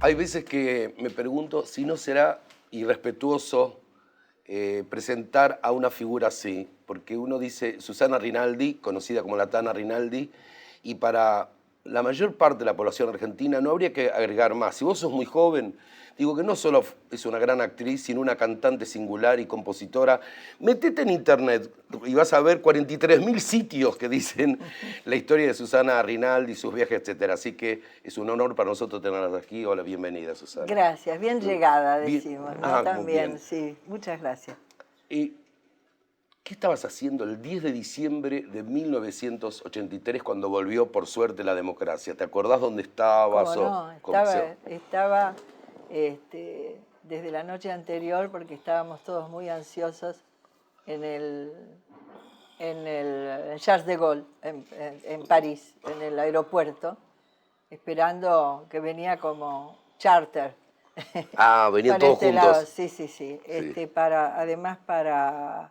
Hay veces que me pregunto si no será irrespetuoso presentar a una figura así, porque uno dice Susana Rinaldi, conocida como la Tana Rinaldi, y para la mayor parte de la población argentina no habría que agregar más. Si vos sos muy joven, digo que no solo es una gran actriz, sino una cantante singular y compositora. Metete en internet y vas a ver 43.000 sitios que dicen la historia de Susana Rinaldi, sus viajes, etc. Así que es un honor para nosotros tenerla aquí. Hola, bienvenida, Susana. Gracias, bien llegada, Bien. decimos, ¿no? Ah, muy También, bien. sí, muchas gracias. ¿Qué estabas haciendo el 10 de diciembre de 1983 cuando volvió, por suerte, la democracia? ¿Te acordás dónde estabas? ¿Cómo no? Estaba desde la noche anterior porque estábamos todos muy ansiosos en el Charles de Gaulle, en París, en el aeropuerto, esperando que venía como charter. Ah, venían Para todos este juntos. lado, sí. Sí. Además para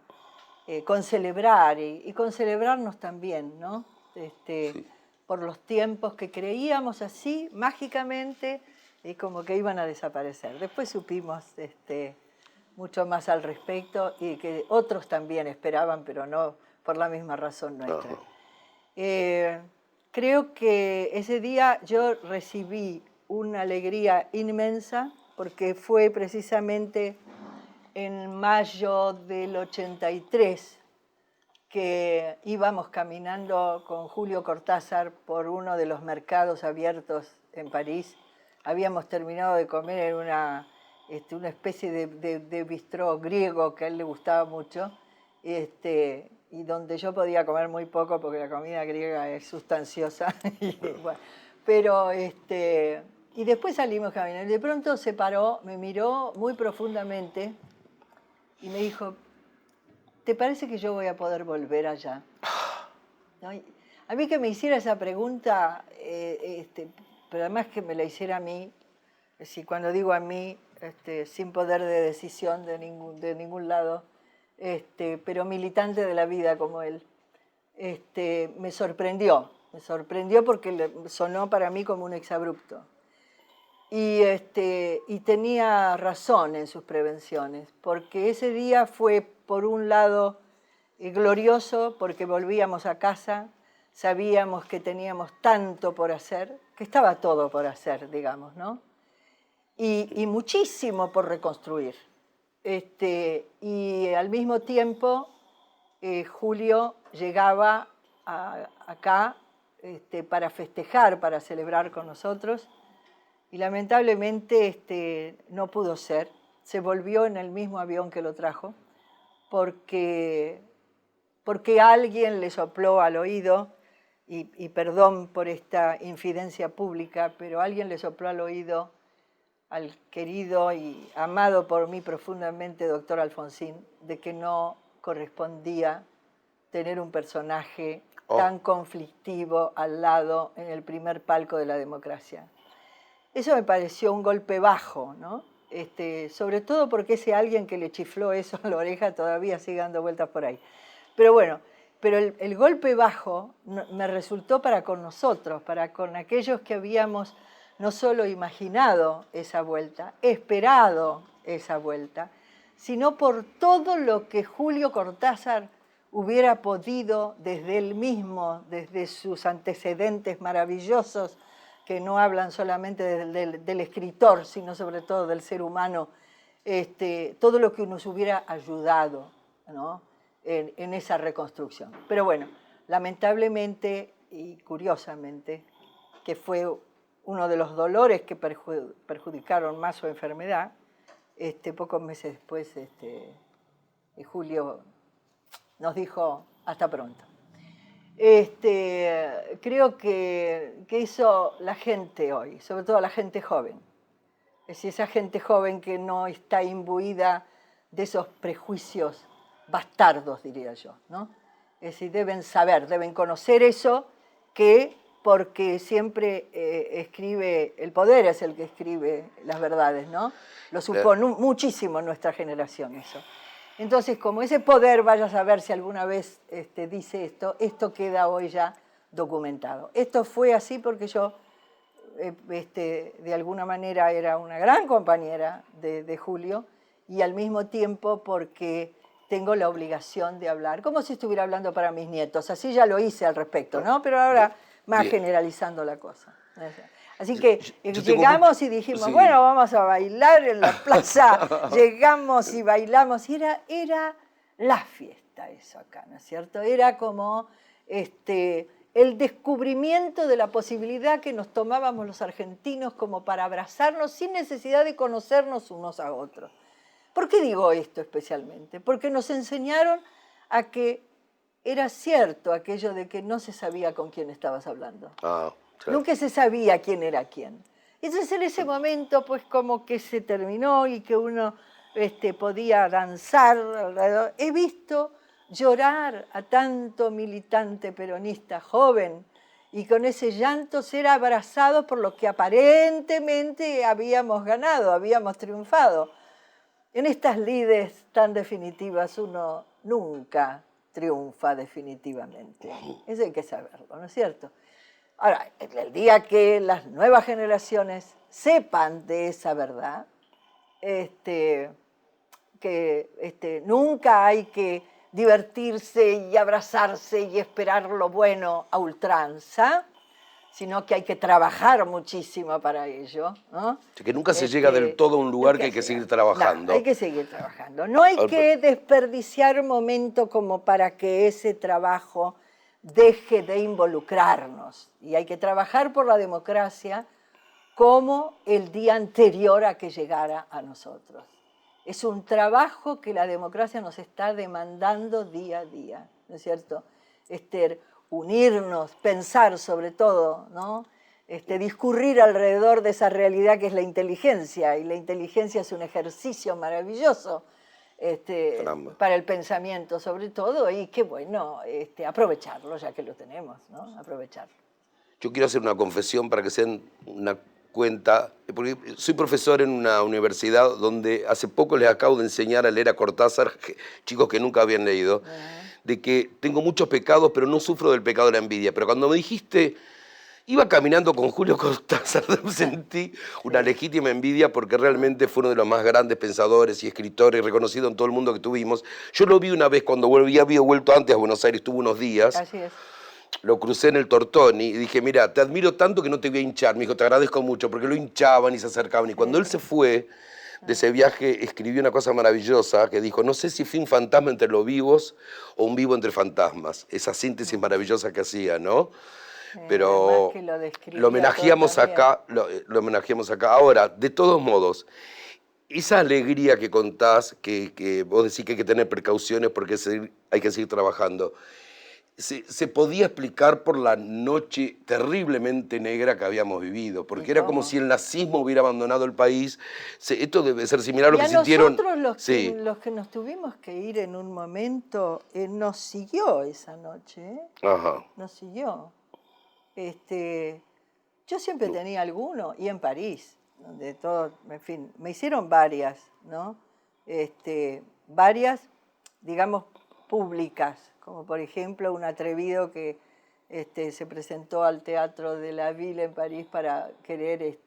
concelebrar y concelebrarnos también, ¿no? Sí. Por los tiempos que creíamos así, mágicamente, y como que iban a desaparecer. Después supimos mucho más al respecto y que otros también esperaban, pero no por la misma razón nuestra. Creo que ese día yo recibí una alegría inmensa porque fue precisamente en mayo del 83 que íbamos caminando con Julio Cortázar por uno de los mercados abiertos en París. Habíamos terminado de comer en una especie de bistró griego que a él le gustaba mucho, y donde yo podía comer muy poco porque la comida griega es sustanciosa. Bueno, pero y después salimos caminando. Y de pronto se paró, me miró muy profundamente y me dijo, ¿te parece que yo voy a poder volver allá? ¿No? A mí que me hiciera esa pregunta, pero además que me la hiciera a mí, es decir, cuando digo a mí, sin poder de decisión de ningún lado, pero militante de la vida como él, me sorprendió porque sonó para mí como un exabrupto. Y tenía razón en sus prevenciones, porque ese día fue, por un lado, glorioso, porque volvíamos a casa, sabíamos que teníamos tanto por hacer, que estaba todo por hacer, digamos, ¿no? Y muchísimo por reconstruir. Y al mismo tiempo, Julio llegaba acá para festejar, para celebrar con nosotros, y lamentablemente no pudo ser. Se volvió en el mismo avión que lo trajo, porque alguien le sopló al oído, y perdón por esta infidencia pública, pero alguien le sopló al oído al querido y amado por mí profundamente doctor Alfonsín, de que no correspondía tener un personaje tan conflictivo al lado en el primer palco de la democracia. Eso me pareció un golpe bajo, ¿no? Sobre todo porque ese alguien que le chifló eso en la oreja todavía sigue dando vueltas por ahí. Pero bueno, el golpe bajo me resultó para con nosotros, para con aquellos que habíamos no solo imaginado esa vuelta, esperado esa vuelta, sino por todo lo que Julio Cortázar hubiera podido desde él mismo, desde sus antecedentes maravillosos, que no hablan solamente del escritor, sino sobre todo del ser humano, todo lo que nos hubiera ayudado, ¿no? en esa reconstrucción. Pero bueno, lamentablemente y curiosamente, que fue uno de los dolores que perjudicaron más su enfermedad, pocos meses después Julio nos dijo hasta pronto. Creo que eso la gente hoy, sobre todo la gente joven, es decir, esa gente joven que no está imbuida de esos prejuicios bastardos, diría yo, ¿no? Es decir, deben saber, deben conocer eso, que porque siempre escribe, el poder es el que escribe las verdades, ¿no? Lo supo muchísimo en nuestra generación eso. Entonces, como ese poder, vaya a saber si alguna vez dice esto queda hoy ya documentado. Esto fue así porque yo de alguna manera era una gran compañera de Julio, y al mismo tiempo porque tengo la obligación de hablar, como si estuviera hablando para mis nietos. Así ya lo hice al respecto, ¿no? Pero ahora más Bien. Generalizando la cosa. Así que Yo tengo llegamos y dijimos, sí. bueno, vamos a bailar en la plaza. Llegamos y bailamos. Y era la fiesta eso acá, ¿no es cierto? Era como el descubrimiento de la posibilidad que nos tomábamos los argentinos como para abrazarnos sin necesidad de conocernos unos a otros. ¿Por qué digo esto especialmente? Porque nos enseñaron a que era cierto aquello de que no se sabía con quién estabas hablando. Ah, claro. Nunca se sabía quién era quién. Entonces en ese momento pues como que se terminó y que uno podía danzar alrededor. He visto llorar a tanto militante peronista joven y con ese llanto ser abrazados por lo que aparentemente habíamos ganado, habíamos triunfado. En estas lides tan definitivas uno nunca triunfa definitivamente. Eso hay que saberlo, ¿no es cierto? Ahora, el día que las nuevas generaciones sepan de esa verdad, que nunca hay que divertirse y abrazarse y esperar lo bueno a ultranza, sino que hay que trabajar muchísimo para ello, ¿no? Que nunca se llega del todo a un lugar que hay que seguir trabajando. No, hay que seguir trabajando. No hay que desperdiciar momento como para que ese trabajo deje de involucrarnos. Y hay que trabajar por la democracia como el día anterior a que llegara a nosotros. Es un trabajo que la democracia nos está demandando día a día, ¿no es cierto? Unirnos, pensar sobre todo, ¿no? Discurrir alrededor de esa realidad que es la inteligencia, y la inteligencia es un ejercicio maravilloso para el pensamiento sobre todo, y qué bueno aprovecharlo ya que lo tenemos, ¿no? Aprovecharlo. Yo quiero hacer una confesión para que se den una cuenta, porque soy profesor en una universidad donde hace poco les acabo de enseñar a leer a Cortázar, chicos que nunca habían leído, de que tengo muchos pecados, pero no sufro del pecado de la envidia. Pero cuando me dijiste, iba caminando con Julio Cortázar, sentí una legítima envidia porque realmente fue uno de los más grandes pensadores y escritores reconocidos en todo el mundo que tuvimos. Yo lo vi una vez cuando había vuelto antes a Buenos Aires, estuvo unos días. Así es. Lo crucé en el Tortoni y dije, mira, te admiro tanto que no te voy a hinchar. Me dijo, te agradezco mucho, porque lo hinchaban y se acercaban. Y cuando él se fue de ese viaje, escribió una cosa maravillosa que dijo, no sé si fui un fantasma entre los vivos o un vivo entre fantasmas. Esa síntesis maravillosa que hacía, ¿no? Pero lo homenajeamos acá, lo homenajeamos acá. Ahora, de todos modos, esa alegría que contás, que vos decís que hay que tener precauciones porque hay que seguir trabajando, se podía explicar por la noche terriblemente negra que habíamos vivido, porque era como si el nazismo hubiera abandonado el país. Esto debe ser similar a lo que sintieron. Nosotros los que nos tuvimos que ir en un momento, nos siguió esa noche, Ajá. Nos siguió. Yo siempre tenía alguno, y en París, donde todo, en fin, me hicieron varias, ¿no? Varias, digamos, públicas, como por ejemplo un atrevido que se presentó al Teatro de la Ville en París para querer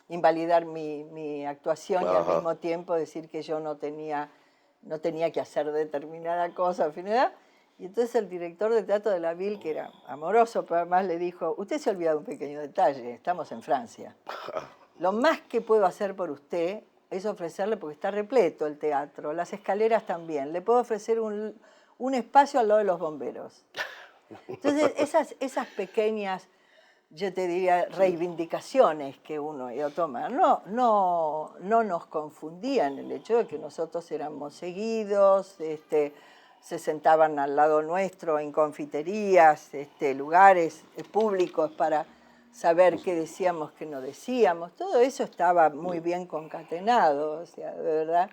invalidar mi actuación. Ajá. Y al mismo tiempo decir que yo no tenía que hacer determinada cosa, ¿verdad? Y entonces el director del Teatro de la Ville, que era amoroso, pero además le dijo, usted se ha olvidado un pequeño detalle, estamos en Francia. Lo más que puedo hacer por usted es ofrecerle, porque está repleto el teatro, las escaleras también, le puedo ofrecer un espacio al lado de los bomberos. Entonces, esas pequeñas, yo te diría, reivindicaciones que uno iba a tomar, no nos confundían el hecho de que nosotros éramos seguidos, se sentaban al lado nuestro en confiterías, lugares públicos para saber qué decíamos, qué no decíamos. Todo eso estaba muy bien concatenado, o sea, de verdad.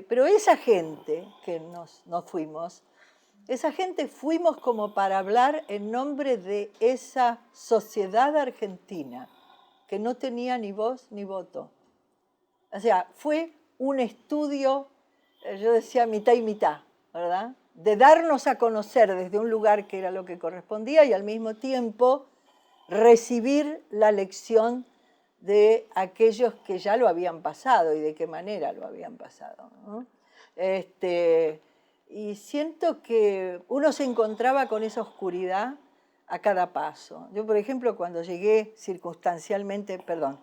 Pero esa gente que nos fuimos, esa gente fuimos como para hablar en nombre de esa sociedad argentina que no tenía ni voz ni voto. O sea, fue un estudio, yo decía mitad y mitad, ¿verdad? De darnos a conocer desde un lugar que era lo que correspondía y al mismo tiempo recibir la lección de aquellos que ya lo habían pasado y de qué manera lo habían pasado, ¿no? Y siento que uno se encontraba con esa oscuridad a cada paso. Yo, por ejemplo, cuando llegué circunstancialmente, perdón.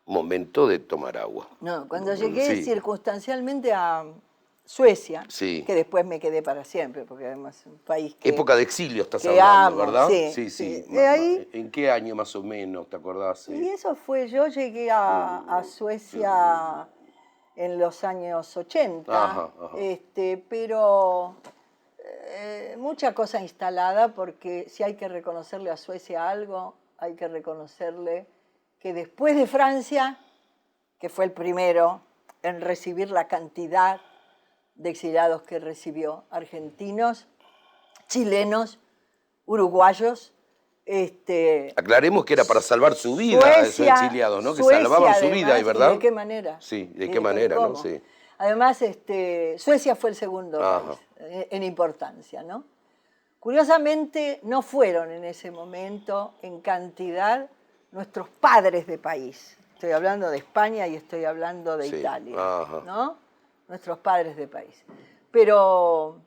Momento de tomar agua. No, cuando llegué Sí. circunstancialmente a Suecia, Sí. que después me quedé para siempre, porque además es un país que, Época de exilio estás que hablando, amo, ¿verdad? sí, Sí, sí. sí. Ahí, ¿En qué año más o menos, te acordás? Sí. y eso fue, yo llegué a Suecia en los años 80, Ajá, ajá. pero mucha cosa instalada, porque si hay que reconocerle a Suecia algo, hay que reconocerle que después de Francia, que fue el primero en recibir la cantidad de exiliados que recibió, argentinos, chilenos, uruguayos, Aclaremos que era para salvar su vida esos exiliados, ¿no? Que salvaban su vida, además, ¿verdad? ¿y de qué manera? Sí, ¿de ¿Y qué manera, no? cómo? Sí. Además, Suecia fue el segundo Ajá. país en importancia, ¿no? Curiosamente, no fueron en ese momento en cantidad nuestros padres de país. Estoy hablando de España y estoy hablando de Sí. Italia, Ajá. ¿no? Nuestros padres de país. Pero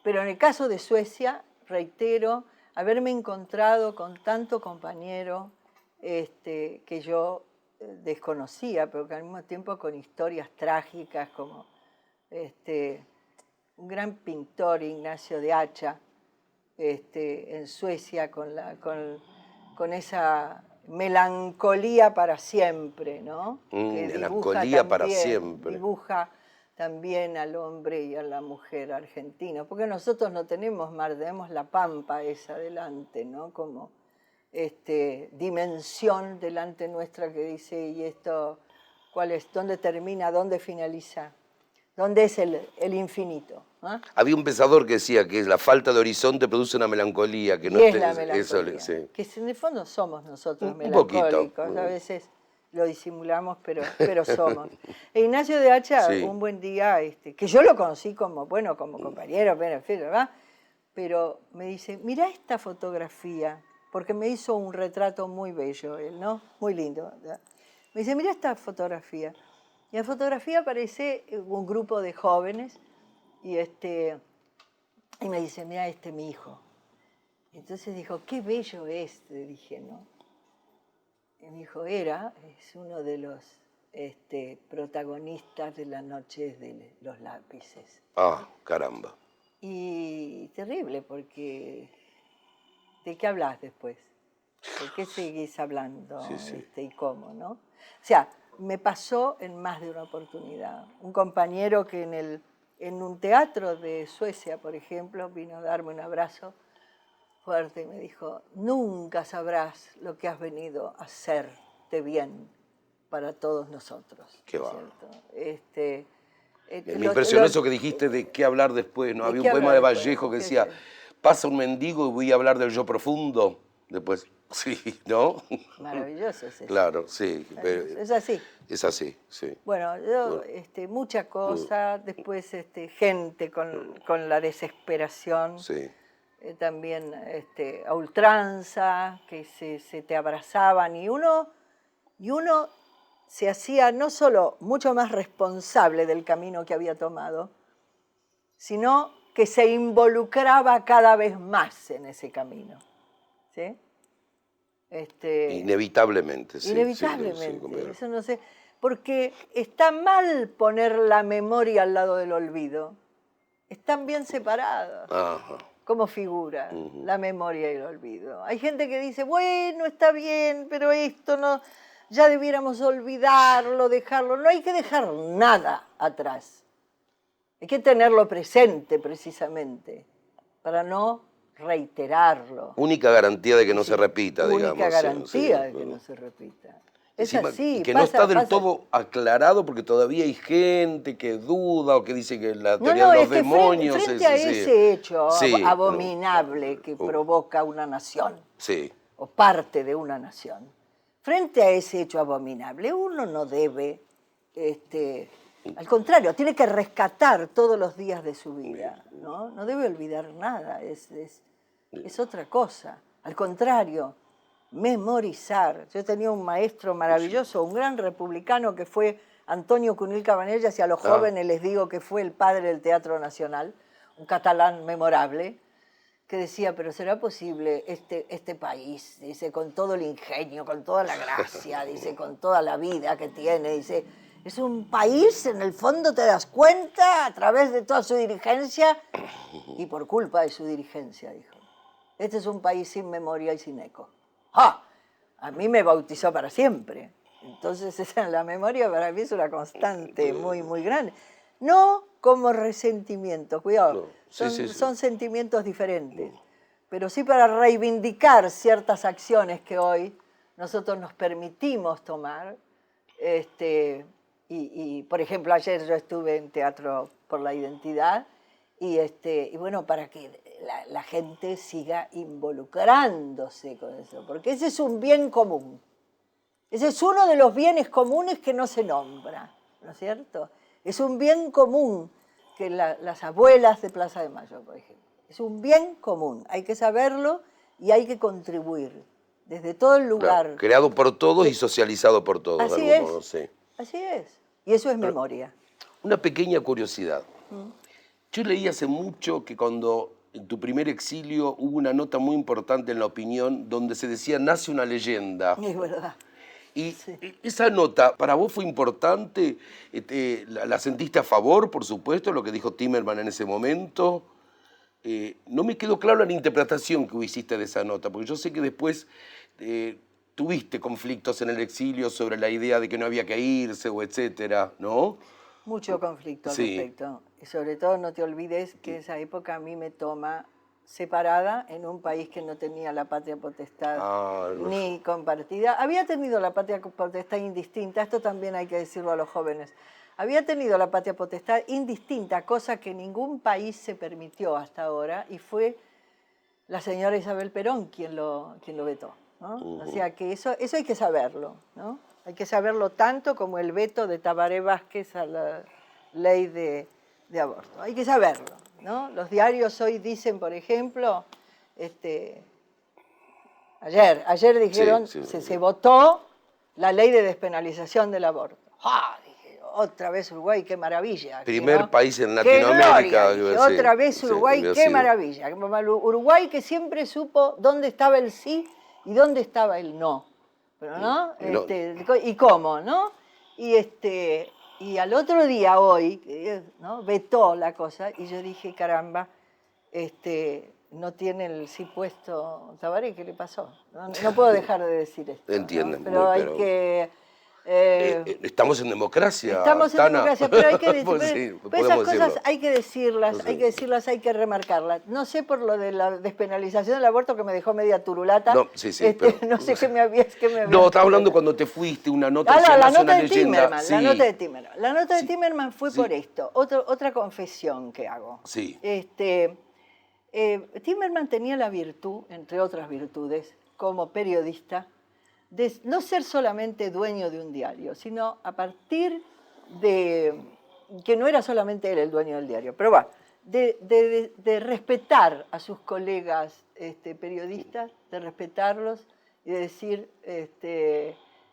en el caso de Suecia, reitero, haberme encontrado con tanto compañero que yo desconocía, pero que al mismo tiempo con historias trágicas, como un gran pintor, Ignacio de Hacha, en Suecia, con esa melancolía para siempre, ¿no? Que Melancolía para siempre. dibuja también al hombre y a la mujer argentina, porque nosotros no tenemos mar, tenemos la pampa esa delante, ¿no? Como dimensión delante nuestra que dice, ¿y esto cuál es? ¿Dónde termina? ¿Dónde finaliza? ¿Dónde es el infinito? ¿Ah? Había un pensador que decía que la falta de horizonte produce una melancolía. Que Y no es la melancolía, eso, sí. que en el fondo somos nosotros Un poquito. melancólicos, a veces lo disimulamos, pero somos. E Ignacio de Hacha, Sí. un buen día, que yo lo conocí como, bueno, como compañero, ¿verdad? Pero me dice, mira esta fotografía, porque me hizo un retrato muy bello él, ¿no? Muy lindo. ¿Verdad? Me dice, mira esta fotografía. Y en la fotografía aparece un grupo de jóvenes y me dice, mira, mi hijo. Entonces dijo, qué bello es, le dije, ¿no? Y mi hijo es uno de los protagonistas de las noches de los lápices. Ah, caramba. Y terrible, porque ¿de qué hablas después? ¿De qué seguís hablando? Sí, sí. ¿Y cómo, no? O sea, me pasó en más de una oportunidad. Un compañero que en un teatro de Suecia, por ejemplo, vino a darme un abrazo fuerte y me dijo, nunca sabrás lo que has venido a hacerte bien para todos nosotros. Qué va. Me impresionó eso que dijiste de qué hablar después, ¿no? Había un poema de Vallejo que decía, pasa un mendigo y voy a hablar del yo profundo. Después, sí, ¿no? Maravilloso es eso. Claro, sí. Es así. Es así, sí. Bueno, yo, mucha cosa, después gente con la desesperación. Sí. También a ultranza, que se te abrazaban y uno se hacía no solo mucho más responsable del camino que había tomado, sino que se involucraba cada vez más en ese camino. ¿Sí? Inevitablemente, sí. Inevitablemente, Sí, eso no sé, porque está mal poner la memoria al lado del olvido, están bien separados. Ajá. Como figura, la memoria y el olvido. Hay gente que dice, bueno, está bien, pero esto no, ya debiéramos olvidarlo, dejarlo. No hay que dejar nada atrás. Hay que tenerlo presente, precisamente, para no reiterarlo. Única garantía de que no se repita, digamos. Única garantía de que no se repita. Es Encima, así. que no está del todo aclarado porque todavía hay gente que duda o que dice que la teoría de los demonios frente a ese hecho abominable que provoca una nación, o parte de una nación, frente a ese hecho abominable, uno no debe, al contrario, tiene que rescatar todos los días de su vida, ¿no? No debe olvidar nada, es otra cosa. Al contrario, memorizar. Yo tenía un maestro maravilloso, un gran republicano que fue Antonio Cunil Cabanellas, y a los jóvenes les digo que fue el padre del Teatro Nacional, un catalán memorable, que decía, pero ¿será posible este país? Dice, con todo el ingenio, con toda la gracia, dice, con toda la vida que tiene, dice, es un país, en el fondo te das cuenta, a través de toda su dirigencia, y por culpa de su dirigencia, dijo. Este es un país sin memoria y sin eco. ¡Ah! A mí me bautizó para siempre. Entonces, la memoria para mí es una constante muy, muy grande. No como resentimiento, cuidado, son sentimientos diferentes, pero sí para reivindicar ciertas acciones que hoy nosotros nos permitimos tomar. Por ejemplo, ayer yo estuve en Teatro por la Identidad y bueno, para que la gente siga involucrándose con eso, porque ese es un bien común. Ese es uno de los bienes comunes que no se nombra, ¿no es cierto? Es un bien común que las abuelas de Plaza de Mayo, por ejemplo. Es un bien común, hay que saberlo y hay que contribuir desde todo el lugar. Claro, creado por todos y socializado por todos, Así de algún es, modo, sí. Así es. Y eso es memoria. Una pequeña curiosidad. Yo leí hace mucho que cuando en tu primer exilio hubo una nota muy importante en La Opinión donde se decía, nace una leyenda. Es verdad. Y esa nota, ¿para vos fue importante? ¿La sentiste a favor, por supuesto, lo que dijo Timerman en ese momento? No me quedó claro la interpretación que hiciste de esa nota, porque yo sé que después tuviste conflictos en el exilio sobre la idea de que no había que irse o etcétera, ¿no? Mucho conflicto al Sí. respecto. Y sobre todo no te olvides que esa época a mí me toma separada en un país que no tenía la patria potestad ni compartida. Había tenido la patria potestad indistinta, esto también hay que decirlo a los jóvenes. Había tenido la patria potestad indistinta, cosa que ningún país se permitió hasta ahora, y fue la señora Isabel Perón quien lo vetó, ¿no? O sea que eso hay que saberlo, ¿no? Hay que saberlo tanto como el veto de Tabaré Vázquez a la ley de aborto. Hay que saberlo, ¿no? Los diarios hoy dicen, por ejemplo, ayer dijeron, se votó la ley de despenalización del aborto. ¡Ah! Dije, otra vez Uruguay, qué maravilla. Primer país en Latinoamérica. Dije, otra vez Uruguay, qué maravilla. Uruguay que siempre supo dónde estaba el sí y dónde estaba el no. Pero, ¿no? Y cómo, ¿no? Y al otro día, hoy, ¿no? Vetó la cosa, y yo dije, caramba, no tiene el sí puesto Tabaré, ¿qué le pasó? No puedo dejar de decir esto. Entienden, ¿no? Pero hay que... estamos en democracia, Estamos en democracia, pero hay que decir, esas cosas decirlo. hay que decirlas, hay que remarcarlas. No sé por lo de la despenalización del aborto que me dejó media turulata. No, pero, no sé qué me había. No, estaba hablando cuando te fuiste, una nota. La nota de Timerman. La nota de Timerman. La nota de Timerman fue por esto. Otra confesión que hago. Sí. Timerman tenía la virtud, entre otras virtudes, como periodista, de no ser solamente dueño de un diario, sino a partir de, que no era solamente él el dueño del diario, pero va, de respetar a sus colegas periodistas, de respetarlos y de decir,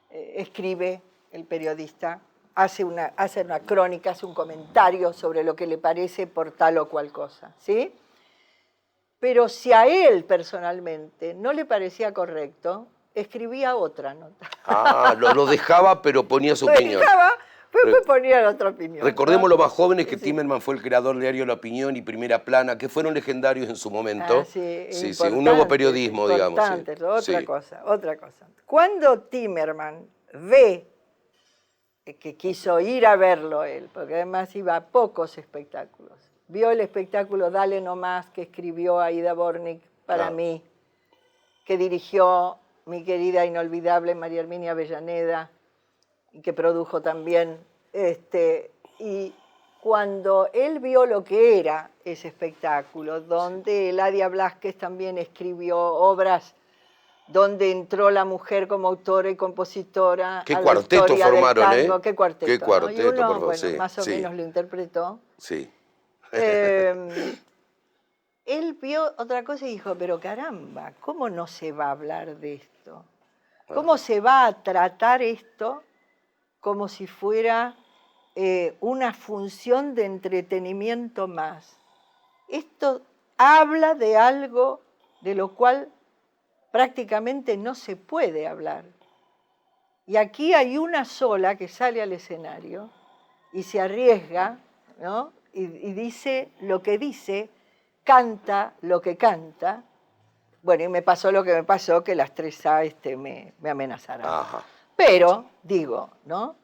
escribe el periodista, hace una crónica, hace un comentario sobre lo que le parece por tal o cual cosa, ¿sí? Pero si a él personalmente no le parecía correcto, escribía otra nota. Lo dejaba, pero ponía su opinión. Lo dejaba, pero ponía otra opinión. Recordemos los más jóvenes que Timerman fue el creador del diario La Opinión y Primera Plana, que fueron legendarios en su momento. Sí, un nuevo periodismo, digamos. Otra cosa. Cuando Timerman ve que quiso ir a verlo él, porque además iba a pocos espectáculos, vio el espectáculo Dale Nomás que escribió Aida Bornik para mí, que dirigió mi querida inolvidable María Herminia Avellaneda, y que produjo también, y cuando él vio lo que era ese espectáculo, donde Eladia Blasquez también escribió obras, donde entró la mujer como autora y compositora. Qué cuarteto formaron, tango, Qué cuarteto. Qué cuarteto, ¿no? Y uno, por favor, más o menos lo interpretó. Sí. él vio otra cosa y dijo, pero caramba, ¿cómo no se va a hablar de esto? ¿Cómo se va a tratar esto como si fuera una función de entretenimiento más? Esto habla de algo de lo cual prácticamente no se puede hablar. Y aquí hay una sola que sale al escenario y se arriesga, ¿no? y dice lo que dice, canta lo que canta. Bueno, y me pasó lo que me pasó, que las 3A me amenazaron. Ajá. Pero, digo, ¿no?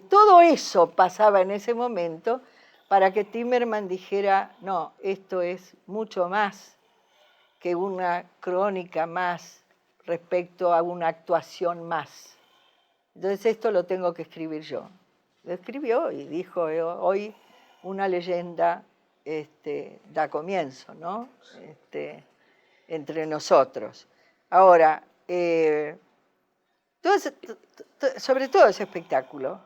Todo eso pasaba en ese momento para que Timerman dijera, no, esto es mucho más que una crónica más respecto a una actuación más. Entonces esto lo tengo que escribir yo. Lo escribió y dijo, hoy una leyenda da comienzo, ¿no? Entre nosotros. Ahora, sobre todo ese espectáculo,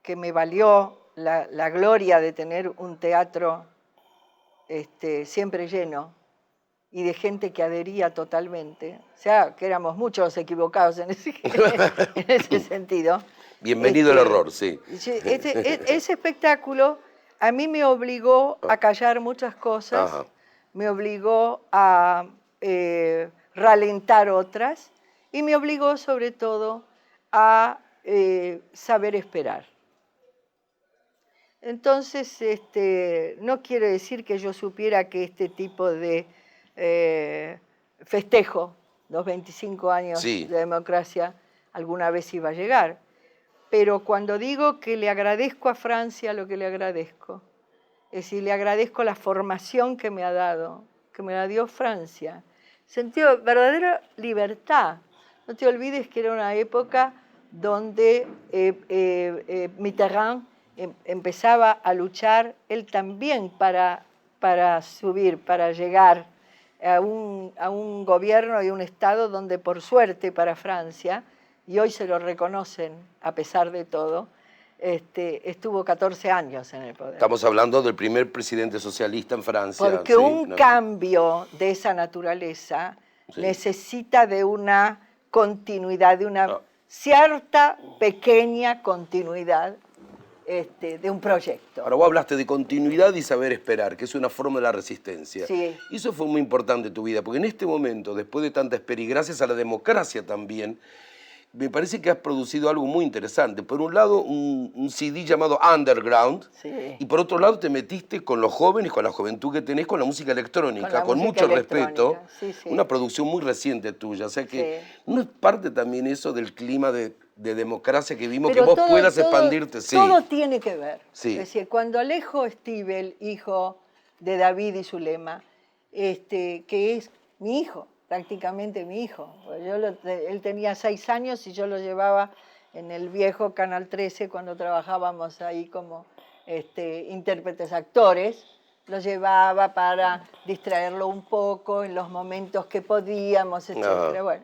que me valió la gloria de tener un teatro siempre lleno y de gente que adhería totalmente, o sea, que éramos muchos equivocados en ese sentido. Bienvenido el error, sí. Ese espectáculo a mí me obligó a callar muchas cosas, Ajá. me obligó a ralentar otras y me obligó sobre todo a saber esperar. Entonces, no quiere decir que yo supiera que este tipo de festejo, los 25 años Sí. de democracia, alguna vez iba a llegar. Pero cuando digo que le agradezco a Francia lo que le agradezco, es decir, le agradezco la formación que me ha dado, que me la dio Francia, sentido de verdadera libertad. No te olvides que era una época donde Mitterrand empezaba a luchar él también para subir, para llegar a un gobierno y un Estado donde, por suerte para Francia, y hoy se lo reconocen a pesar de todo, estuvo 14 años en el poder. Estamos hablando del primer presidente socialista en Francia. Porque ¿sí? un cambio de esa naturaleza necesita de una continuidad, de una cierta pequeña continuidad de un proyecto. Ahora, vos hablaste de continuidad y saber esperar, que es una forma de la resistencia. Sí. Y eso fue muy importante en tu vida, porque en este momento, después de tanta experiencia, y gracias a la democracia también, me parece que has producido algo muy interesante. Por un lado, un CD llamado Underground, Sí. y por otro lado te metiste con los jóvenes, con la juventud que tenés, con la música electrónica, con mucho respeto. Sí, sí. Una producción muy reciente tuya. O sea que Sí. no es parte también eso del clima de democracia que vimos, Pero que vos puedas expandirte. Sí. Todo tiene que ver. Sí. Es decir, cuando Alejo Stivel, hijo de David y Zulema, que es mi hijo, prácticamente mi hijo. Él tenía 6 años y yo lo llevaba en el viejo Canal 13 cuando trabajábamos ahí como intérpretes actores. Lo llevaba para distraerlo un poco en los momentos que podíamos, etc. Bueno,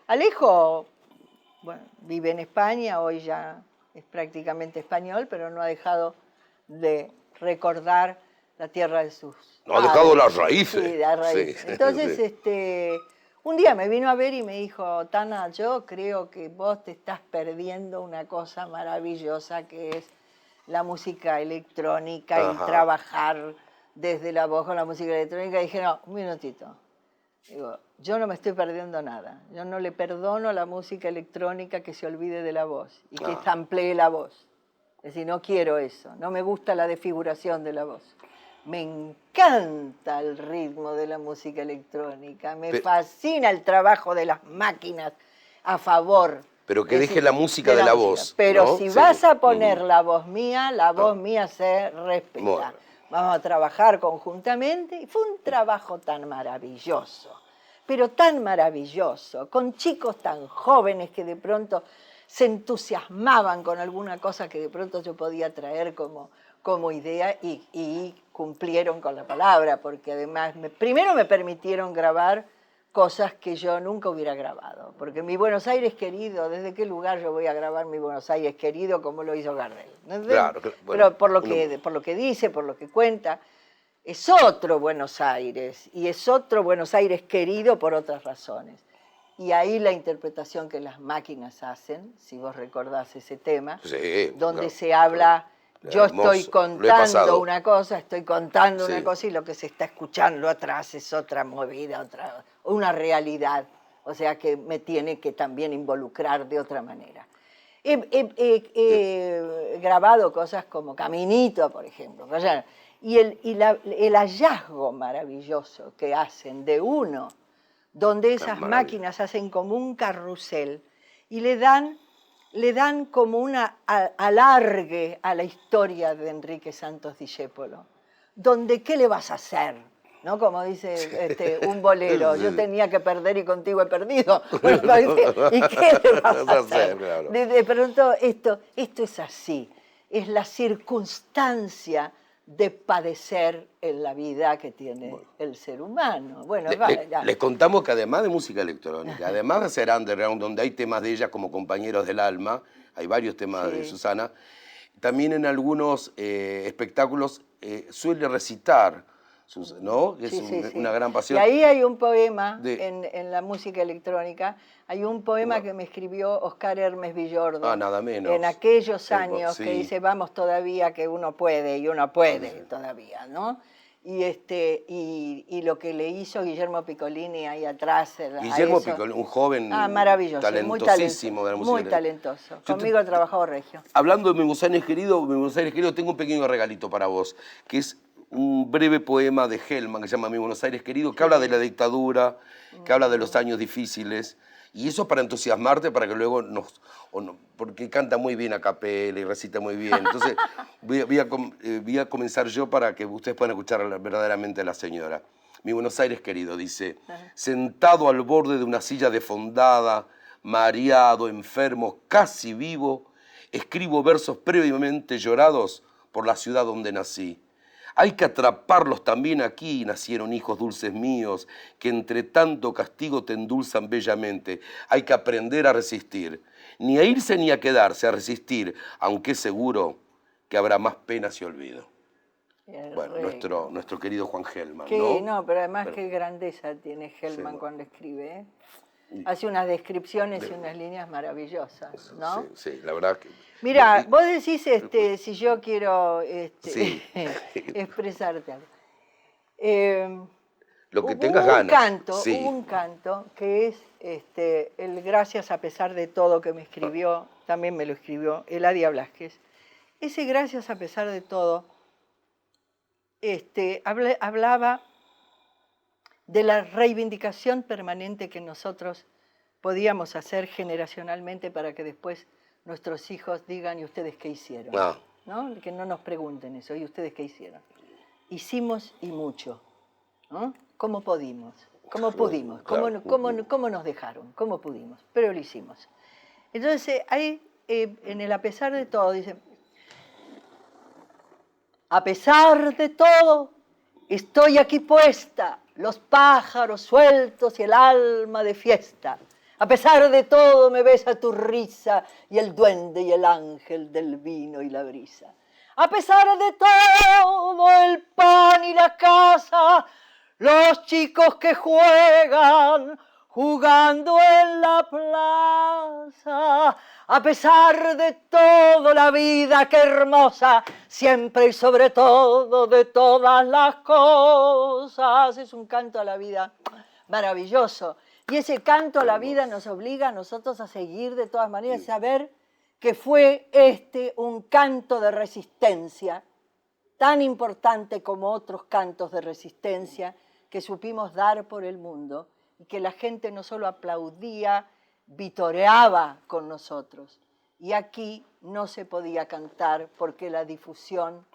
Alejo, bueno, vive en España, hoy ya es prácticamente español, pero no ha dejado de recordar la tierra de sus No ha dejado las raíces. Sí, las raíces. Sí. Entonces, Sí. un día me vino a ver y me dijo, Tana, yo creo que vos te estás perdiendo una cosa maravillosa que es la música electrónica. Ajá. Y trabajar desde la voz con la música electrónica. Y dije, no, un minutito. Digo, yo no me estoy perdiendo nada. Yo no le perdono a la música electrónica que se olvide de la voz y que samplee la voz. Es decir, no quiero eso. No me gusta la desfiguración de la voz. Me encanta el ritmo de la música electrónica. Me fascina el trabajo de las máquinas a favor. Pero que deje la música de la voz. Pero ¿no? si vas a poner la voz mía se respeta. Bueno. Vamos a trabajar conjuntamente. Y fue un trabajo tan maravilloso, pero tan maravilloso, con chicos tan jóvenes que de pronto se entusiasmaban con alguna cosa que de pronto yo podía traer como idea y cumplieron con la palabra, porque además primero me permitieron grabar cosas que yo nunca hubiera grabado, porque mi Buenos Aires querido, ¿desde qué lugar yo voy a grabar mi Buenos Aires querido como lo hizo Gardel? Claro, bueno, pero por lo que dice, por lo que cuenta. es otro Buenos Aires, y es otro Buenos Aires querido por otras razones. Y ahí la interpretación que las máquinas hacen, si vos recordás ese tema, Sí, donde no, se habla, yo hermoso, estoy lo he contando pasado. una cosa, estoy contando Sí. una cosa y lo que se está escuchando atrás es otra movida, una realidad. O sea que me tiene que también involucrar de otra manera. He grabado cosas como Caminito, por ejemplo. Y el hallazgo maravilloso que hacen de uno, donde esas Maravilla. máquinas hacen como un carrusel y le dan como una alargue a la historia de Enrique Santos Discépolo, donde ¿qué le vas a hacer? ¿No? Como dice un bolero, yo tenía que perder y contigo he perdido. Bueno, ¿y qué le vas a hacer? Claro. De pronto esto es así, es la circunstancia de padecer en la vida que tiene el ser humano. Bueno, Les contamos que además de música electrónica, además de hacer underground, donde hay temas de ella como Compañeros del Alma, hay varios temas de Sí. Susana, también en algunos espectáculos suele recitar, ¿no? Que es Sí. una gran Y pasión. ahí hay un poema De- en la música electrónica, hay un poema que me escribió Oscar Hermes Villordo nada menos. en aquellos años Sí. que dice, vamos todavía que uno puede, y uno puede todavía, ¿no? Y lo que le hizo Guillermo Piccolini ahí atrás. Guillermo Piccolini, un joven Maravilloso, talentosísimo de la música muy electrónica. talentoso. Conmigo ha trabajado regio. Hablando de Mi Buenos Aires querido, tengo un pequeño regalito para vos, que es un breve poema de Hellman que se llama Mi Buenos Aires querido, que habla de la dictadura, que habla de los años difíciles, y eso para entusiasmarte, para que luego porque canta muy bien a capela y recita muy bien. Entonces voy a comenzar yo para que ustedes puedan escuchar verdaderamente a la señora. Mi Buenos Aires querido, dice, sentado al borde de una silla defondada, mareado, enfermo, casi vivo, escribo versos previamente llorados por la ciudad donde nací. Hay que atraparlos también aquí, nacieron hijos dulces míos, que entre tanto castigo te endulzan bellamente. Hay que aprender a resistir, ni a irse ni a quedarse, a resistir, aunque es seguro que habrá más penas y olvido. Bueno, nuestro querido Juan Hellman, ¿no? No, pero además qué grandeza tiene Hellman cuando escribe, ¿eh? Hace unas descripciones y unas líneas maravillosas, ¿no? Sí, la verdad que... Mira, vos decís si yo quiero Sí. expresarte algo. Lo que Hubo tengas un ganas. canto, Sí. hubo un canto que es el Gracias a pesar de todo que me escribió, también me lo escribió Eladia Blasquez. Ese Gracias a pesar de todo hablaba de la reivindicación permanente que nosotros podíamos hacer generacionalmente para que después nuestros hijos digan, ¿y ustedes qué hicieron? ¿No? Que no nos pregunten eso, ¿y ustedes qué hicieron? Hicimos y mucho, ¿no? ¿Cómo pudimos? ¿Cómo pudimos? ¿Cómo nos dejaron? ¿Cómo pudimos? Pero lo hicimos. Entonces, ahí, en el a pesar de todo, dice, a pesar de todo, estoy aquí puesta, los pájaros sueltos y el alma de fiesta. A pesar de todo me besa tu risa y el duende y el ángel del vino y la brisa. A pesar de todo el pan y la casa, los chicos que juegan, jugando en la plaza. A pesar de todo la vida que hermosa, siempre y sobre todo de todas las cosas. Es un canto a la vida maravilloso. Y ese canto a la vida nos obliga a nosotros a seguir de todas maneras, saber que fue un canto de resistencia, tan importante como otros cantos de resistencia que supimos dar por el mundo y que la gente no solo aplaudía, vitoreaba con nosotros. Y aquí no se podía cantar porque la difusión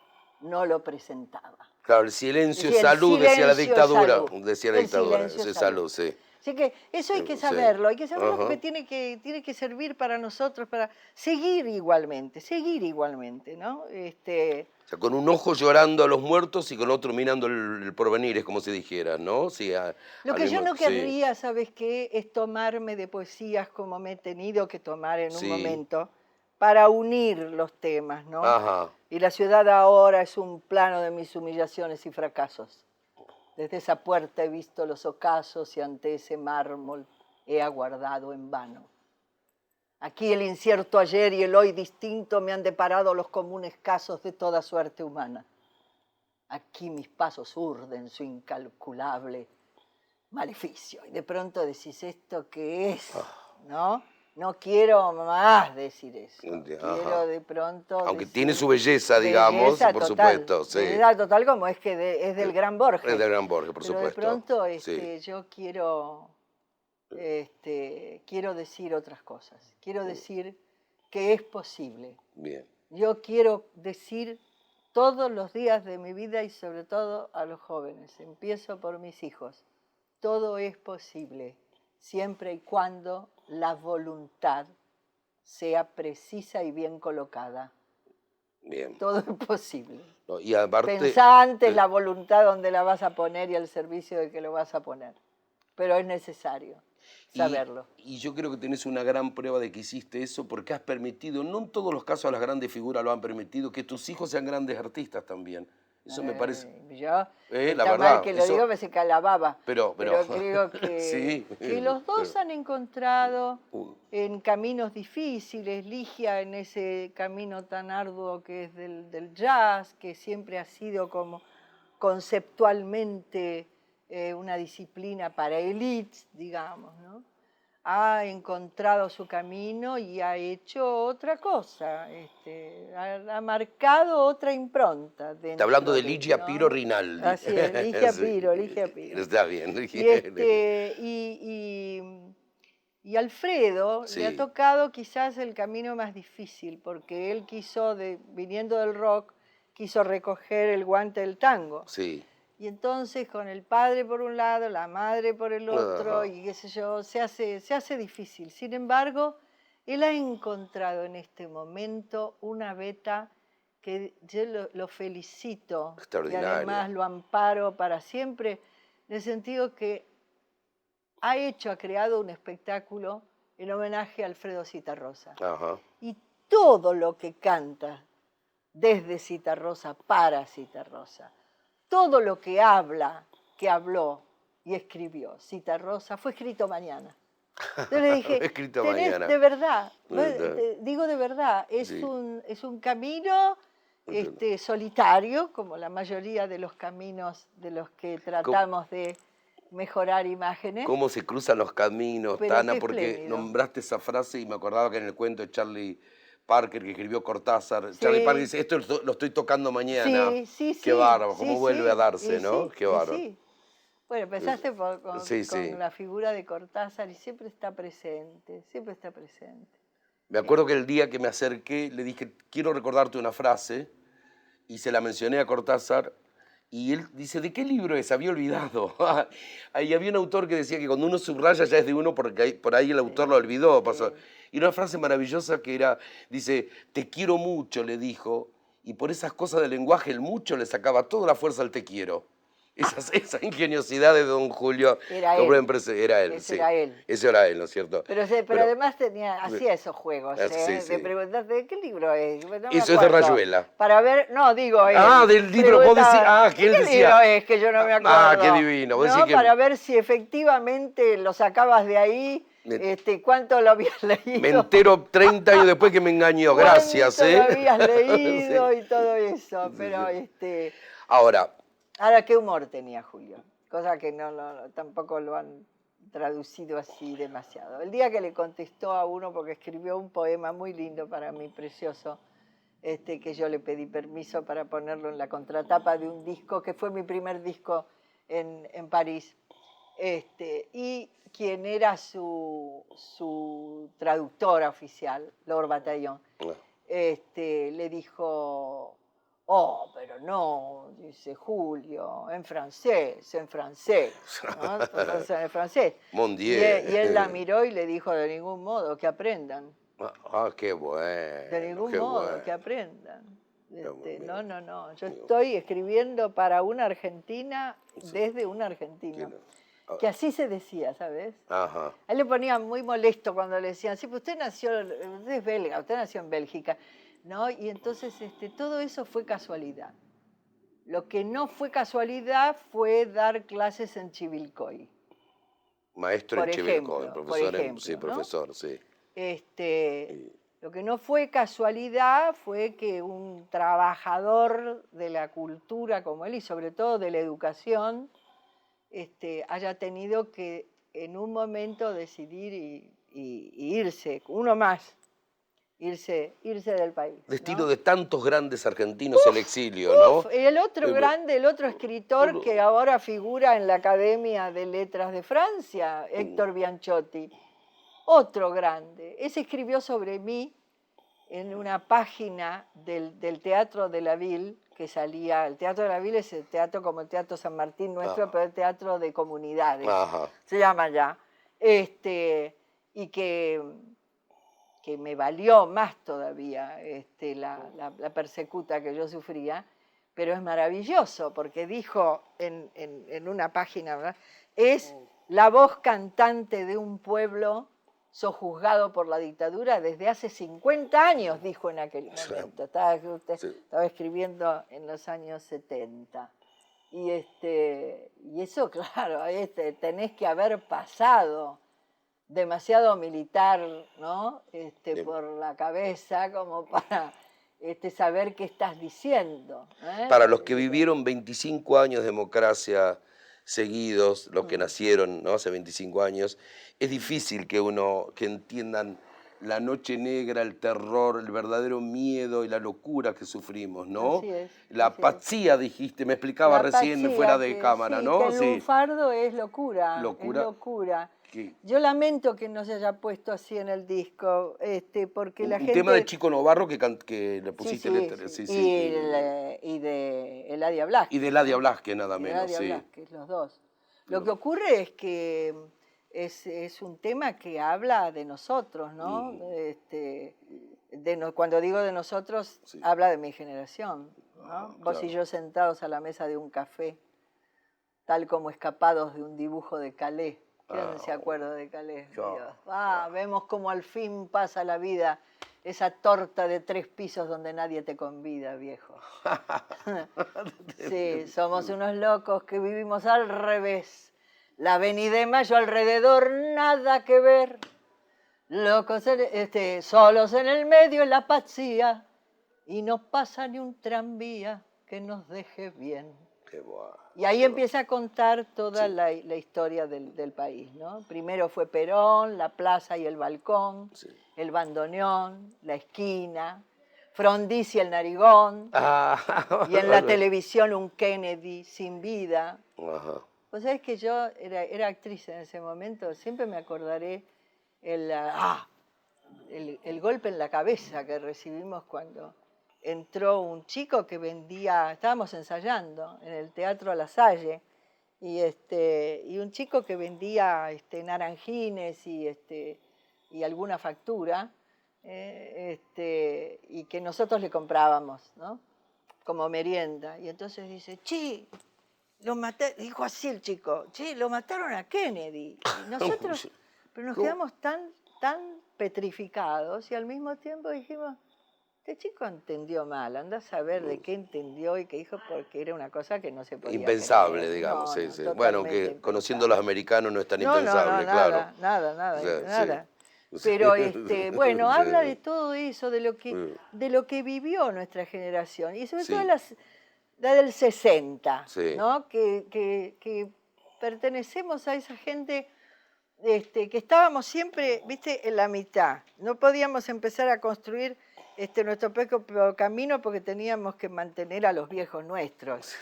no lo presentaba. Claro, el silencio es salud, decía la dictadura. Salud. Decía la dictadura, es salud, sí. Así que eso hay que saberlo, porque tiene que servir para nosotros, para seguir igualmente, ¿no? O sea, con un ojo llorando a los muertos y con otro mirando el porvenir, es como si dijera, ¿no? Sí, lo que yo no querría, ¿sabes qué? Es tomarme de poesías como me he tenido que tomar en un momento, para unir los temas, ¿no? Ajá. Y la ciudad ahora es un plano de mis humillaciones y fracasos. Desde esa puerta he visto los ocasos y ante ese mármol he aguardado en vano. Aquí el incierto ayer y el hoy distinto me han deparado los comunes casos de toda suerte humana. Aquí mis pasos urden su incalculable maleficio. Y de pronto decís, ¿esto qué es? ¿No? No quiero más decir eso. Quiero de pronto Aunque decir, tiene su belleza, digamos, por total, supuesto. Sí. Belleza total, como es que es del gran Borges. Es del gran Borges, por pero supuesto. De pronto sí. yo quiero decir otras cosas. Quiero decir que es posible. Bien. Yo quiero decir todos los días de mi vida y sobre todo a los jóvenes. Empiezo por mis hijos. Todo es posible, siempre y cuando la voluntad sea precisa y bien colocada. Bien. Todo es posible. No, y aparte, Pensá antes la voluntad donde la vas a poner y el servicio de que lo vas a poner. Pero es necesario saberlo. Y yo creo que tenés una gran prueba de que hiciste eso porque has permitido, no en todos los casos las grandes figuras lo han permitido, que tus hijos sean grandes artistas también. Eso me parece... Yo, la está verdad, mal que lo eso- digo, pensé que alababa. Pero creo que, sí, que los dos pero- han encontrado en caminos difíciles, Ligia en ese camino tan arduo que es del jazz, que siempre ha sido como conceptualmente una disciplina para élites, digamos, ¿no? Ha encontrado su camino y ha hecho otra cosa, ha marcado otra impronta. Está hablando de Ligia ¿no? Piro Rinaldi. Así es, Ligia Sí. Piro, Ligia Piro. Está bien. Y Alfredo Sí. le ha tocado quizás el camino más difícil, porque él quiso, viniendo del rock, quiso recoger el guante del tango. Sí. Y entonces con el padre por un lado, la madre por el otro, Ajá. y qué sé yo, se hace difícil. Sin embargo, él ha encontrado en este momento una beta que yo lo felicito y Extraordinario. además lo amparo para siempre, en el sentido que ha creado un espectáculo en homenaje a Alfredo Zitarrosa. Ajá. Y todo lo que canta desde Zitarrosa para Zitarrosa, todo lo que habló y escribió Zitarrosa fue escrito mañana. Yo le dije, Escrito mañana. de verdad, ¿Verdad? digo de verdad, es Sí. un camino solitario, como la mayoría de los caminos de los que tratamos de mejorar imágenes. ¿Cómo se cruzan los caminos, Pero Tana? qué Porque espléndido. nombraste esa frase y me acordaba que en el cuento de Charlie Parker que escribió Cortázar, Sí. Charlie Parker dice, esto lo estoy tocando mañana. Sí, Qué bárbaro, sí, cómo sí, vuelve a darse, y ¿no? sí, Qué y bárbaro. sí. Bueno, empezaste con Sí. la figura de Cortázar y siempre está presente, siempre está presente. Me acuerdo que el día que me acerqué le dije, quiero recordarte una frase, y se la mencioné a Cortázar, y él dice, ¿de qué libro es? Había olvidado. Ahí había un autor que decía que cuando uno subraya ya es de uno porque por ahí el autor lo olvidó. Pasó. Y una frase maravillosa que era, dice, te quiero mucho, le dijo, y por esas cosas del lenguaje el mucho le sacaba toda la fuerza al te quiero. Esa ingeniosidad de don Julio. Era que él. Era él, Ese sí. era él. Ese era él, ¿no es cierto? Pero además hacía esos juegos, Sí, sí. de preguntarte, ¿de qué libro es? No me Eso es de acuerdo. Rayuela. Para ver, no, digo él. Del libro, vos decís, que él ¿qué decía. libro es? Que yo no me acuerdo. Qué divino. Vos No, decís que para ver si efectivamente lo sacabas de ahí, cuánto lo habías leído. me entero 30 años después que me engañó. Gracias, Cuánto lo habías leído Sí. y todo eso, pero Ahora, qué humor tenía Julio, cosa que tampoco lo han traducido así demasiado. El día que le contestó a uno, porque escribió un poema muy lindo para mí, precioso, que yo le pedí permiso para ponerlo en la contratapa de un disco, que fue mi primer disco en París, y quien era su traductora oficial, Laure Bataillon, le dijo, oh, pero no, dice Julio, en francés, ¿no? Entonces, en francés. Mon Dieu. Y él la miró y le dijo, de ningún modo, que aprendan. Qué bueno. De ningún modo, bueno. que aprendan. Mira. No. Yo estoy escribiendo para una Argentina, desde una Argentina. que así se decía, ¿sabes? Ajá. A él le ponía muy molesto cuando le decían, sí, pues usted es belga, usted nació en Bélgica, ¿no? Y entonces todo eso fue casualidad. Lo que no fue casualidad fue dar clases en Chivilcoy, Maestro en por Chivilcoy, ejemplo, profesor sí, ¿no? profesor, sí. Lo que no fue casualidad fue que un trabajador de la cultura como él, y sobre todo de la educación, haya tenido que en un momento decidir y irse, uno más, irse del país, Destino ¿no? de tantos grandes argentinos el exilio, ¿no? Y el otro grande, el otro escritor que ahora figura en la Academia de Letras de Francia, Héctor Bianchotti, otro grande. Ese escribió sobre mí en una página del Teatro de la Ville, que salía, el Teatro de la Ville es el teatro como el Teatro San Martín nuestro, pero el teatro de comunidades, Ajá. se llama ya, y que me valió más todavía la persecuta que yo sufría, pero es maravilloso, porque dijo en una página, ¿verdad? Es la voz cantante de un pueblo sojuzgado por la dictadura desde hace 50 años, dijo en aquel momento. Estaba escribiendo en los años 70. Y eso, claro, tenés que haber pasado demasiado militar, ¿no? Por la cabeza como para saber qué estás diciendo. Para los que vivieron 25 años de democracia seguidos, los que nacieron, ¿no?, hace 25 años, es difícil que entiendan la noche negra, el terror, el verdadero miedo y la locura que sufrimos, ¿no? Así es. La patsía, dijiste, me explicaba recién fuera de cámara, sí, ¿no? que el lunfardo es locura, Locura. es locura. Que- Yo lamento que no se haya puesto así en el disco, porque la un gente... tema de Chico Novarro que le Sí, pusiste sí, letra, sí. sí. Y de Eladia Blasquez. Y de Ladia ¿no? Blasquez, nada De menos, Eladia sí. Blasquez, los dos. Lo que ocurre es que es un tema que habla de nosotros, ¿no? Cuando digo de nosotros, Sí. habla de mi generación, ¿no? Vos Claro. y yo sentados a la mesa de un café, tal como escapados de un dibujo de Calais. ¿Quién se acuerda de Calais? Yo. Dios. Vemos cómo al fin pasa la vida, esa torta de 3 pisos donde nadie te convida, viejo. Sí, somos unos locos que vivimos al revés. La avenida de Mayo alrededor, nada que ver. Locos, solos en el medio, en la patsía. Y no pasa ni un tranvía que nos deje bien. Qué bueno. Y ahí empieza a contar toda la historia del país, ¿no? Primero fue Perón, la plaza y el balcón, el bandoneón, la esquina, Frondizi el narigón, y en la televisión un Kennedy sin vida. Ajá. Vos sabés que yo era actriz en ese momento, siempre me acordaré el golpe en la cabeza que recibimos cuando entró un chico que vendía, estábamos ensayando en el Teatro La Salle, y un chico que vendía naranjines y alguna factura, y que nosotros le comprábamos, ¿no? Como merienda. Y entonces dice, che, dijo así el chico, che, lo mataron a Kennedy. Y nosotros, pero nos quedamos tan petrificados y al mismo tiempo dijimos, este chico entendió mal, anda a saber de qué entendió y qué dijo, porque era una cosa que no se podía Impensable, creer. digamos, No, sí, no, sí. totalmente Bueno, que impensable. conociendo a los americanos no es tan No, impensable, nada, claro. nada. Sí. Pero bueno, Sí. habla de todo eso, de lo que vivió nuestra generación, y sobre todo la del 60, Sí. ¿no? Que pertenecemos a esa gente que estábamos siempre, viste, en la mitad. No podíamos empezar a construir nuestro propio camino porque teníamos que mantener a los viejos nuestros.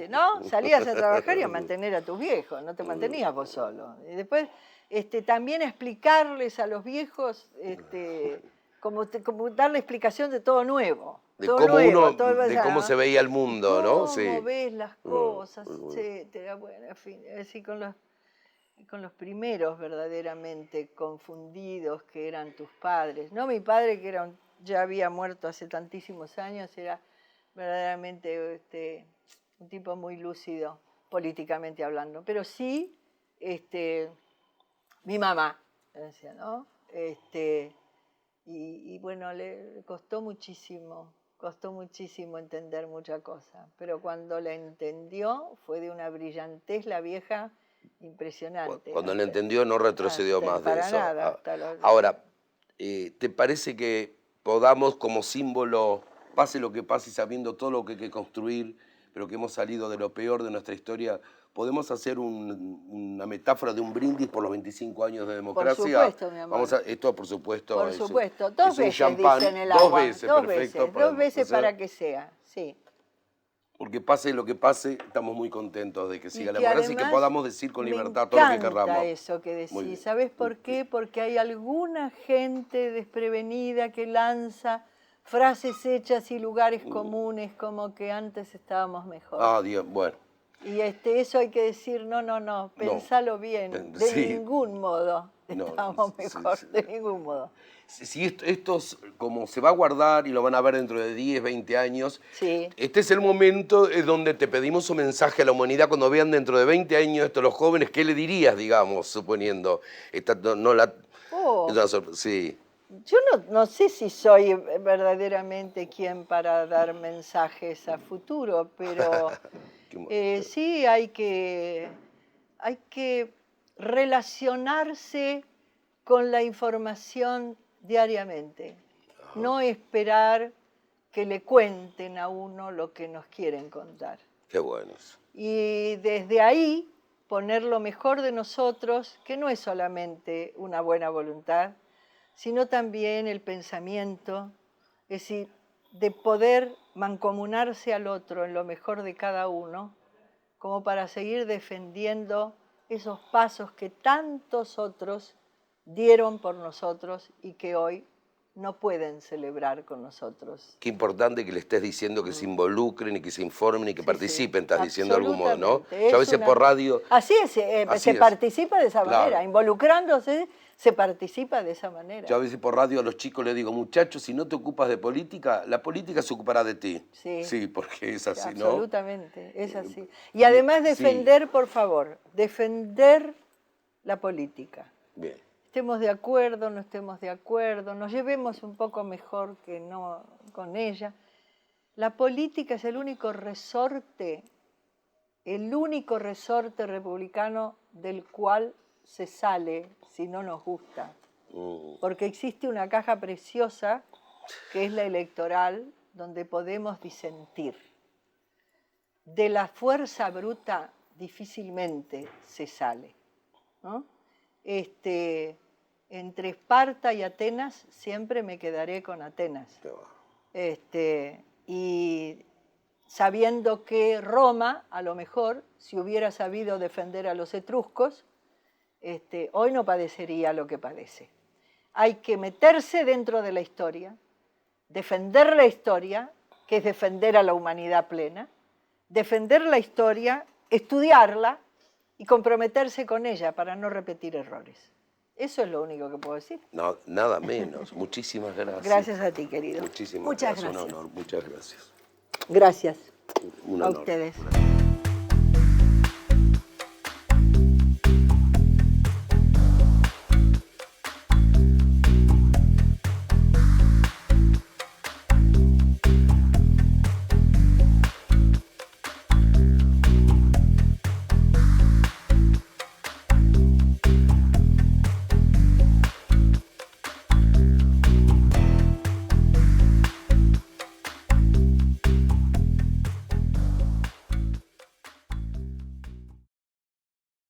¿No? Salías a trabajar y a mantener a tus viejos, no te mantenías vos solo. Y después también explicarles a los viejos, como darle explicación de todo nuevo. De todo cómo nuevo, de cómo se veía el mundo, ¿no? cómo ves las cosas, etcétera. Bueno, en fin, así con los primeros verdaderamente confundidos que eran tus padres. No mi padre, que ya había muerto hace tantísimos años, era verdaderamente un tipo muy lúcido, políticamente hablando. Pero sí mi mamá, decía, ¿no? Y bueno, le costó muchísimo entender muchas cosas, pero cuando la entendió fue de una brillantez la vieja impresionante. Cuando la entendió no retrocedió más de para eso. nada. Ahora, ¿te parece que podamos como símbolo, pase lo que pase, sabiendo todo lo que hay que construir, pero que hemos salido de lo peor de nuestra historia, podemos hacer una metáfora de un brindis por los 25 años de democracia? Por supuesto, mi amor. Esto, por supuesto, Por supuesto. Dos veces champán, dicen el agua. dos veces Para que sea, sí. Porque pase lo que pase, estamos muy contentos de que siga la que democracia y que podamos decir con libertad todo lo que querramos. Me encanta eso que decís. ¿Sabés por qué? Porque hay alguna gente desprevenida que lanza frases hechas y lugares comunes como que antes estábamos mejor. Ah, Dios, bueno. Y eso hay que decir, no, pensalo bien, de ningún modo estábamos mejor, de ningún modo. Si esto como se va a guardar y lo van a ver dentro de 10, 20 años, este es el momento donde te pedimos un mensaje a la humanidad cuando vean dentro de 20 años esto los jóvenes, ¿qué le dirías, digamos, suponiendo? Sí. Yo no sé si soy verdaderamente quien para dar mensajes a futuro, pero sí hay que relacionarse con la información diariamente, no esperar que le cuenten a uno lo que nos quieren contar. Qué bueno eso. Y desde ahí poner lo mejor de nosotros, que no es solamente una buena voluntad, sino también el pensamiento, es decir, de poder mancomunarse al otro en lo mejor de cada uno, como para seguir defendiendo esos pasos que tantos otros dieron por nosotros y que hoy no pueden celebrar con nosotros. Qué importante que le estés diciendo que se involucren y que se informen y que participen, estás diciendo de algún modo, ¿no? Yo a veces por radio... Así es, se participa de esa manera, involucrándose se participa de esa manera. Yo a veces por radio a los chicos les digo, muchachos, si no te ocupas de política, la política se ocupará de ti. Sí, porque es así, ¿no? Absolutamente, es así. Y además defender, por favor, defender la política. Bien. Estemos de acuerdo, no estemos de acuerdo, nos llevemos un poco mejor que no con ella. La política es el único resorte republicano del cual se sale si no nos gusta. Porque existe una caja preciosa que es la electoral, donde podemos disentir. De la fuerza bruta difícilmente se sale, ¿no? Entre Esparta y Atenas siempre me quedaré con Atenas. Y sabiendo que Roma, a lo mejor, si hubiera sabido defender a los etruscos, hoy no padecería lo que padece. Hay que meterse dentro de la historia, defender la historia, que es defender a la humanidad plena, defender la historia, estudiarla y comprometerse con ella para no repetir errores. Eso es lo único que puedo decir. No, nada menos. Muchísimas gracias. Gracias a ti, querido. Muchísimas Muchas gracias. gracias. Un honor. Muchas gracias. Gracias Un a honor. ustedes.